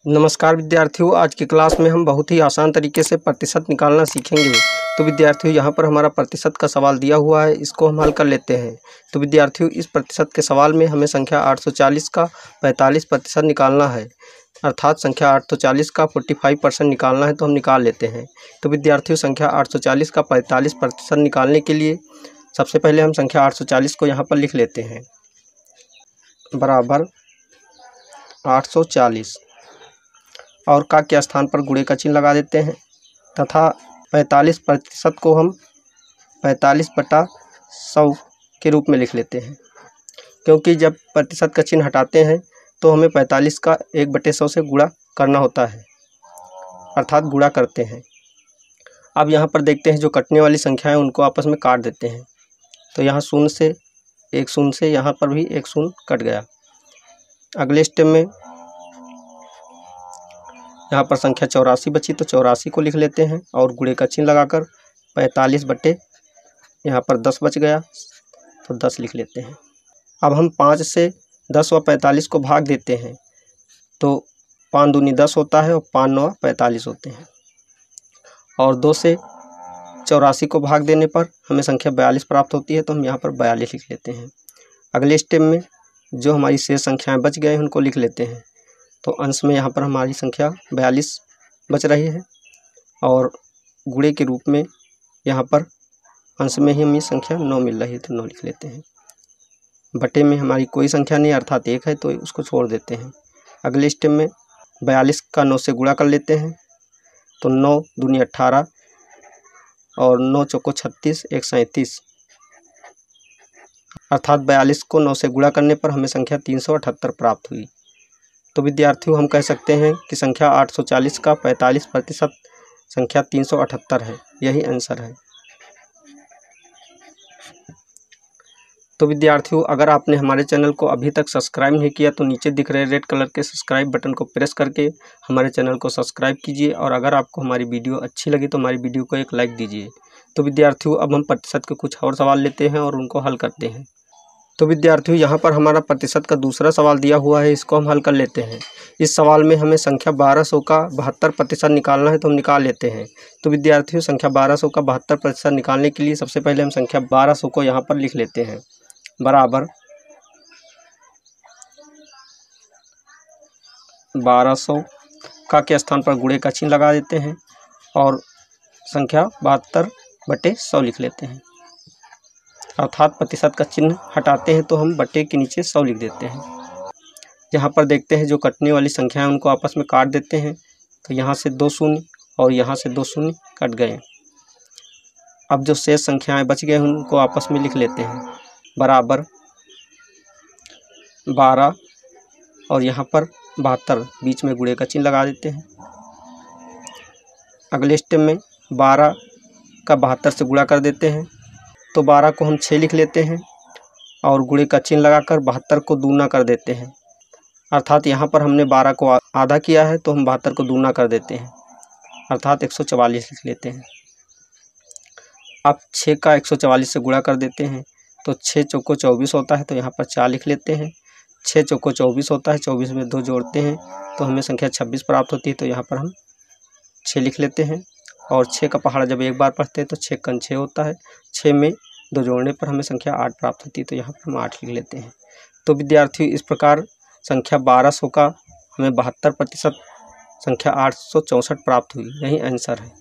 नमस्कार विद्यार्थियों, आज की क्लास में हम बहुत ही आसान तरीके से प्रतिशत निकालना सीखेंगे। तो विद्यार्थियों, यहाँ पर हमारा प्रतिशत का सवाल दिया हुआ है, इसको हम हल कर लेते हैं। तो विद्यार्थियों, इस प्रतिशत के सवाल में हमें संख्या 840 का 45% निकालना है, अर्थात संख्या 840 का 45% निकालना है। तो हम निकाल लेते हैं। तो विद्यार्थियों, संख्या 840 का 45% निकालने के लिए सबसे पहले हम संख्या 840 को यहाँ पर लिख लेते हैं, बराबर 840 और का के स्थान पर गुणे का चिन्ह लगा देते हैं तथा 45% को हम 45/100 के रूप में लिख लेते हैं, क्योंकि जब प्रतिशत का चिन्ह हटाते हैं तो हमें 45 का 1/100 से गुणा करना होता है, अर्थात गुणा करते हैं। अब यहाँ पर देखते हैं, जो कटने वाली संख्या है उनको आपस में काट देते हैं। तो यहाँ शून्य से एक शून्य से यहाँ पर भी एक शून्य कट गया। अगले स्टेप में यहाँ पर संख्या 84 बची, तो 84 को लिख लेते हैं और गुणे का चिन्ह लगाकर 45 बटे यहाँ पर 10 बच गया, तो 10 लिख लेते हैं। अब हम 5 से 10 व 45 को भाग देते हैं, तो 5 दूनी 10 होता है और 5 9 45 होते हैं। और 2 से 84 को भाग देने पर हमें संख्या 42 प्राप्त होती है, तो हम यहाँ पर 42 लिख लेते हैं। अगले स्टेप में जो हमारी शेष संख्याएँ बच गए उनको लिख लेते हैं। तो अंश में यहाँ पर हमारी संख्या 42 बच रही है और गुणे के रूप में यहाँ पर अंश में ही हमें संख्या 9 मिल रही है, तो 9 लिख लेते हैं। बटे में हमारी कोई संख्या नहीं, अर्थात 1 है, तो उसको छोड़ देते हैं। अगले स्टेप में 42 का 9 से गुणा कर लेते हैं, तो 9 दूनी 18 और 9 चौको 36, 1 37, अर्थात 42 को 9 से गुणा करने पर हमें संख्या 378 प्राप्त हुई। तो विद्यार्थियों, हम कह सकते हैं कि संख्या 840 का 45% संख्या 378 है, यही आंसर है। तो विद्यार्थियों, अगर आपने हमारे चैनल को अभी तक सब्सक्राइब नहीं किया तो नीचे दिख रहे रेड कलर के सब्सक्राइब बटन को प्रेस करके हमारे चैनल को सब्सक्राइब कीजिए, और अगर आपको हमारी वीडियो अच्छी लगी तो हमारी वीडियो को एक लाइक दीजिए। तो विद्यार्थियों, अब हम प्रतिशत के कुछ और सवाल लेते हैं और उनको हल करते हैं। तो विद्यार्थियों, यहाँ पर हमारा प्रतिशत का दूसरा सवाल दिया हुआ है, इसको हम हल कर लेते हैं। इस सवाल में हमें संख्या 1200 का 72% निकालना है, तो हम निकाल लेते हैं। तो विद्यार्थियों, संख्या 1200 का 72% निकालने के लिए सबसे पहले हम संख्या 1200 को यहाँ पर लिख लेते हैं, बराबर 1200 का के स्थान पर गुणे का चिन्ह लगा देते हैं और संख्या 72/100 लिख लेते हैं, अर्थात प्रतिशत का चिन्ह हटाते हैं तो हम बटे के नीचे 100 लिख देते हैं। यहाँ पर देखते हैं, जो कटने वाली संख्या है उनको आपस में काट देते हैं, तो यहाँ से 2 शून्य और यहाँ से 2 शून्य कट गए। अब जो शेष संख्याएं बच गए उनको आपस में लिख लेते हैं, बराबर 12 और यहाँ पर 72, बीच में गुणे का चिन्ह लगा देते हैं। अगले स्टेप में 12 का 72 से गुणा कर देते हैं, तो 12 को हम 6 लिख लेते हैं और गुणे का चिन्ह लगाकर 72 को दूना कर देते हैं, अर्थात यहाँ पर हमने 12 को आधा किया है तो हम 72 को दूना कर देते हैं, अर्थात 144 लिख लेते हैं। अब 6 का 144 से गुणा कर देते हैं, तो 6 चौको 24 होता है, तो यहाँ पर 4 लिख लेते हैं। 6 चौको 24 होता है, 24 में 2 जोड़ते हैं तो हमें संख्या 26 प्राप्त होती है, तो यहाँ पर हम 6 लिख लेते हैं। और 6 का पहाड़ा जब एक बार पढ़ते हैं तो 6 कन 6 होता है, 6 में 2 जोड़ने पर हमें संख्या 8 प्राप्त होती है, तो यहाँ पर हम 8 लिख लेते हैं। तो विद्यार्थियों, इस प्रकार संख्या 1200 का हमें 72% संख्या 864 प्राप्त हुई, यही आंसर है।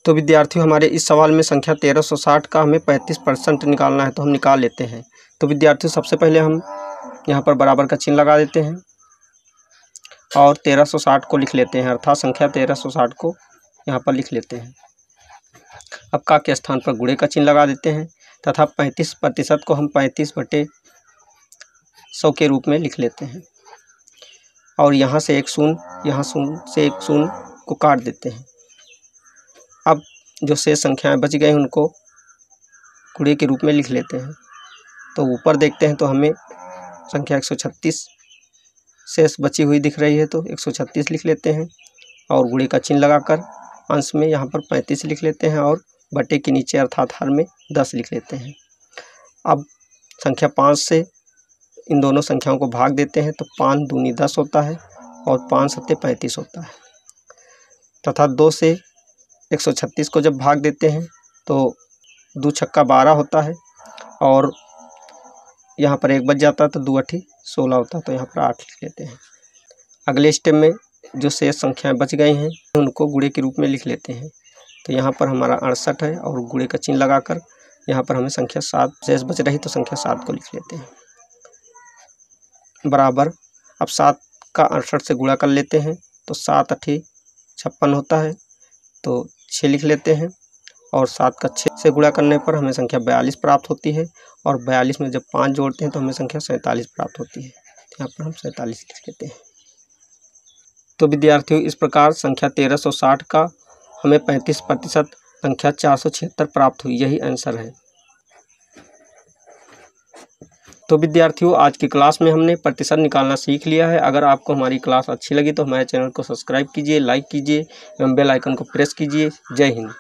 तो विद्यार्थियों, हमारे इस सवाल में संख्या 1360 का हमें 35% निकालना है, तो हम निकाल लेते हैं। तो विद्यार्थियों, सबसे पहले हम यहाँ पर बराबर का चिन्ह लगा देते हैं और 1360 को लिख लेते हैं, अर्थात संख्या 1360 को यहाँ पर लिख लेते हैं। अब का के स्थान पर गुणे का चिन्ह लगा देते हैं तथा 35% को हम 35/100 के रूप में लिख लेते हैं और यहाँ से एक शून्य, यहाँ शून्य से एक शून्य को काट देते हैं। अब जो शेष संख्याएं बच गई उनको गुणे के रूप में लिख लेते हैं। तो ऊपर देखते हैं तो हमें संख्या 136 शेष बची हुई दिख रही है, तो 136 लिख लेते हैं और गुणे का चिन्ह लगाकर अंश में यहाँ पर 35 लिख लेते हैं और बटे के नीचे अर्थात हर में 10 लिख लेते हैं। अब संख्या 5 से इन दोनों संख्याओं को भाग देते हैं तो 5 दूनी 10 होता है और 5 सत्ते 35 होता है। तथा 2 से 136 को जब भाग देते हैं तो 2 छक्का 12 होता है और यहाँ पर 1 बच जाता है तो 2 8 16 होता है, तो यहाँ पर 8 लिख लेते हैं। अगले स्टेप में जो शेष संख्याएं बच गई हैं उनको गुणे के रूप में लिख लेते हैं। तो यहाँ पर हमारा 68 है और गुणे का चिन्ह लगाकर यहाँ पर हमें संख्या 7 शेष बच रही तो संख्या 7 को लिख लेते हैं। बराबर अब 7 का 68 से गुणा कर लेते हैं तो 7 8 56 होता है, तो 6 लिख लेते हैं और 7 का 6 से गुणा करने पर हमें संख्या 42 प्राप्त होती है और 42 में जब 5 जोड़ते हैं तो हमें संख्या 47 प्राप्त होती है। यहाँ पर हम 47 लिख लेते हैं। तो विद्यार्थियों, इस प्रकार संख्या 1360 का हमें 35% संख्या 476 प्राप्त हुई। यही आंसर है। तो विद्यार्थियों, आज की क्लास में हमने प्रतिशत निकालना सीख लिया है। अगर आपको हमारी क्लास अच्छी लगी तो हमारे चैनल को सब्सक्राइब कीजिए, लाइक कीजिए एवं बेल आइकन को प्रेस कीजिए। जय हिंद।